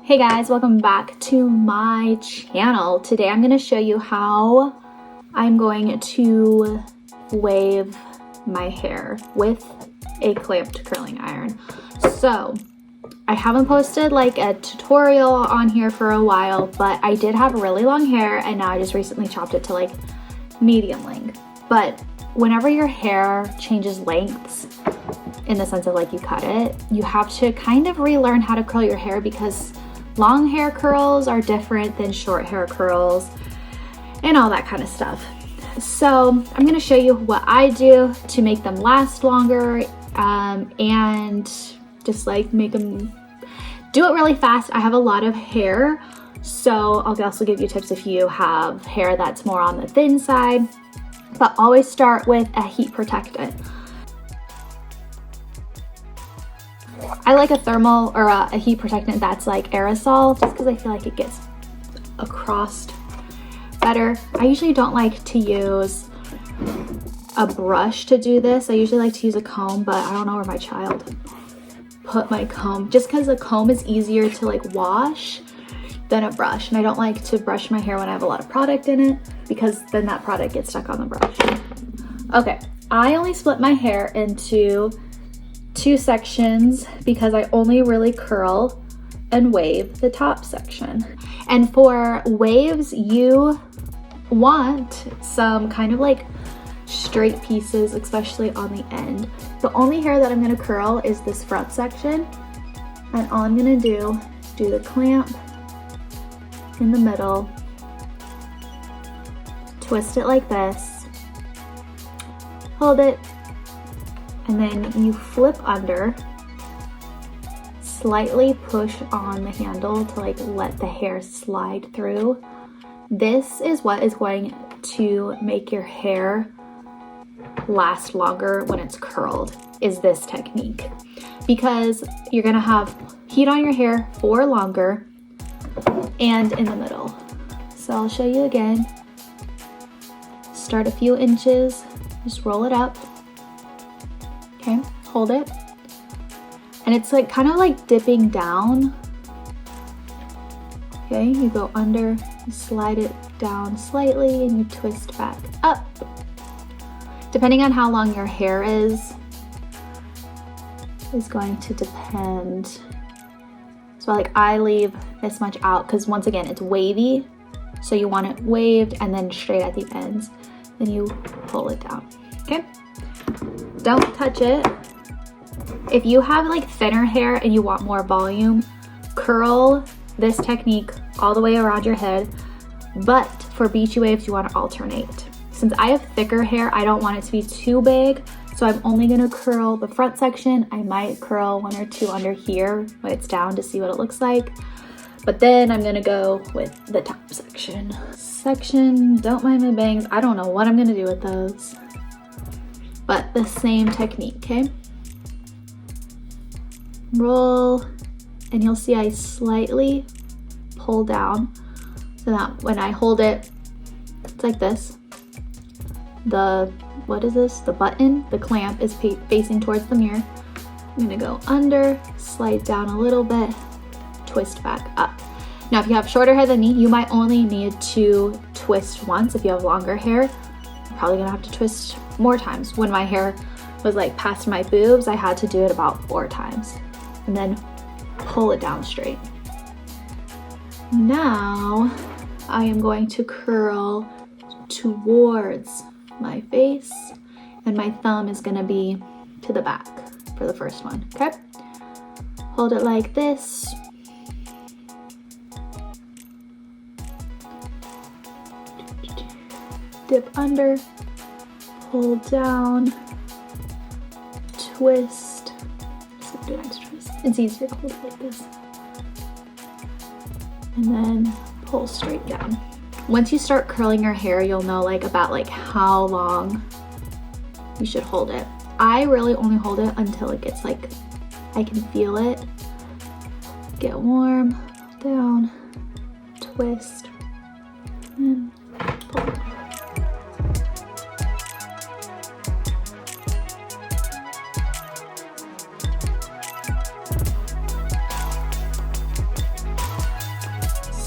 Hey guys, welcome back to my channel. Today I'm going to show you how I'm going to wave my hair with a clamped curling iron. So I haven't posted like a tutorial on here for a while, but I did have really long hair and now I just recently chopped it to like medium length. But whenever your hair changes lengths, in the sense of like you cut it, you have to kind of relearn how to curl your hair because long hair curls are different than short hair curls and all that kind of stuff. So I'm going to show you what I do to make them last longer and just like make them do it really fast. I have a lot of hair, so I'll also give you tips if you have hair that's more on the thin side, but always start with a heat protectant. I like a thermal or a heat protectant that's like aerosol just because I feel like it gets across better. I usually don't like to use a brush to do this. I usually like to use a comb, but I don't know where my child put my comb, just because a comb is easier to like wash than a brush. And I don't like to brush my hair when I have a lot of product in it because then that product gets stuck on the brush. Okay, I only split my hair into two sections because I only really curl and wave the top section. And for waves, you want some kind of like straight pieces, especially on the end. The only hair that I'm going to curl is this front section, and all I'm going to do is do the clamp in the middle, twist it like this, hold it, and then you flip under, slightly push on the handle to like let the hair slide through. This is what is going to make your hair last longer when it's curled, is this technique, because you're gonna have heat on your hair for longer and in the middle. So I'll show you again. Start a few inches, just roll it up. Okay, hold it, and it's like kind of like dipping down. Okay, you go under, you slide it down slightly, and you twist back up. Depending on how long your hair is going to depend. So like I leave this much out because once again, it's wavy. So you want it waved and then straight at the ends. Then you pull it down, okay? Don't touch it. If you have like thinner hair and you want more volume, curl this technique all the way around your head. But for beachy waves, you want to alternate. Since I have thicker hair, I don't want it to be too big. So I'm only going to curl the front section. I might curl one or two under here when it's down to see what it looks like. But then I'm going to go with the top section. Don't mind my bangs. I don't know what I'm going to do with those. But the same technique, okay? Roll, and you'll see I slightly pull down so that when I hold it, it's like this. What is this? The button, the clamp is facing towards the mirror. I'm gonna go under, slide down a little bit, twist back up. Now, if you have shorter hair than me, you might only need to twist once. If you have longer hair, you're probably gonna have to twist more times. When my hair was like past my boobs, I had to do it about 4 times and then pull it down straight. Now I am going to curl towards my face and my thumb is going to be to the back for the first one, okay? Hold it like this. Dip under, pull down, twist. Just gonna do an extra twist. It's easier to hold it like this. And then pull straight down. Once you start curling your hair, you'll know like about like how long you should hold it. I really only hold it until it gets like, I can feel it get warm, down, twist, and pull.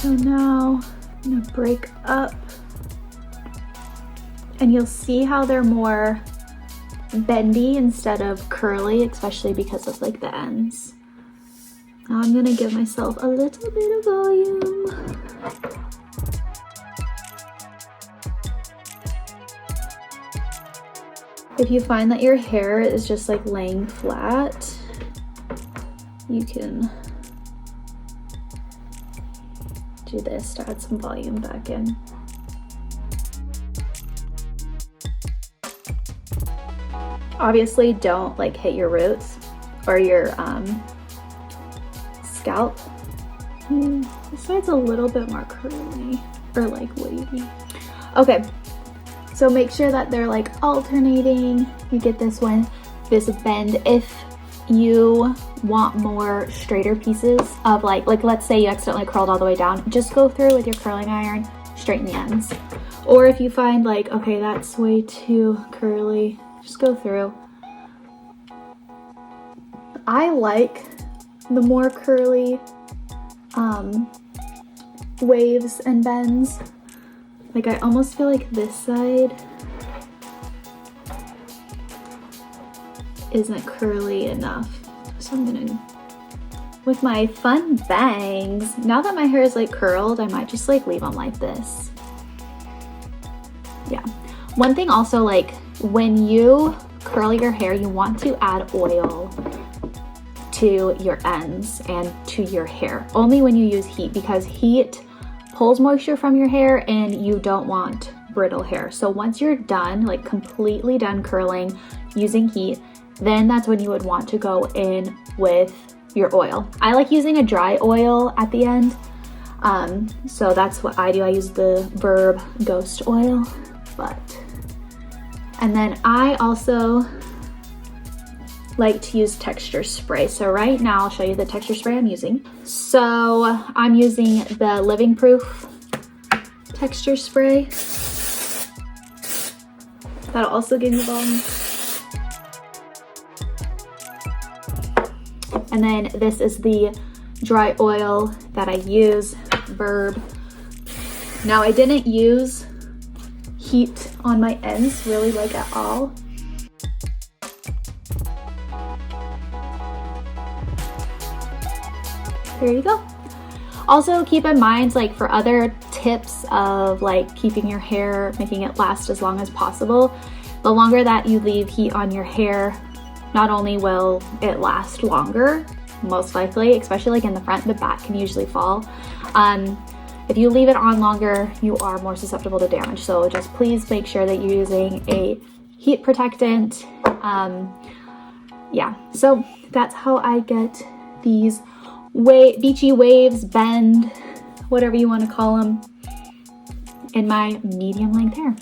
So now I'm gonna break up, and you'll see how they're more bendy instead of curly, especially because of like the ends. Now I'm gonna give myself a little bit of volume. If you find that your hair is just like laying flat, you can do this to add some volume back in. Obviously don't like hit your roots or your scalp. This side's a little bit more curly or like wavy. Okay, so make sure that they're like alternating. You get this one, this bend. If you want more straighter pieces of like let's say you accidentally curled all the way down, just go through with your curling iron, straighten the ends. Or if you find like, okay, that's way too curly, just go through. I like the more curly waves and bends. Like I almost feel like this side isn't curly enough. So I'm gonna, with my fun bangs, now that my hair is like curled, I might just like leave them like this. Yeah. One thing also, like when you curl your hair, you want to add oil to your ends and to your hair. Only when you use heat, because heat pulls moisture from your hair and you don't want brittle hair. So once you're done, like completely done curling using heat, then that's when you would want to go in with your oil. I like using a dry oil at the end. So that's what I do. I use the Verb Ghost oil, and then I also like to use texture spray. So right now I'll show you the texture spray I'm using. So I'm using the Living Proof texture spray. That'll also give you volume. And then this is the dry oil that I use, Verb. Now I didn't use heat on my ends really like at all. There you go. Also keep in mind, like for other tips of like keeping your hair, making it last as long as possible, the longer that you leave heat on your hair, not only will it last longer, most likely, especially like in the front, the back can usually fall. If you leave it on longer, you are more susceptible to damage. So just please make sure that you're using a heat protectant. Yeah, so that's how I get these beachy waves, bend, whatever you want to call them, in my medium length hair.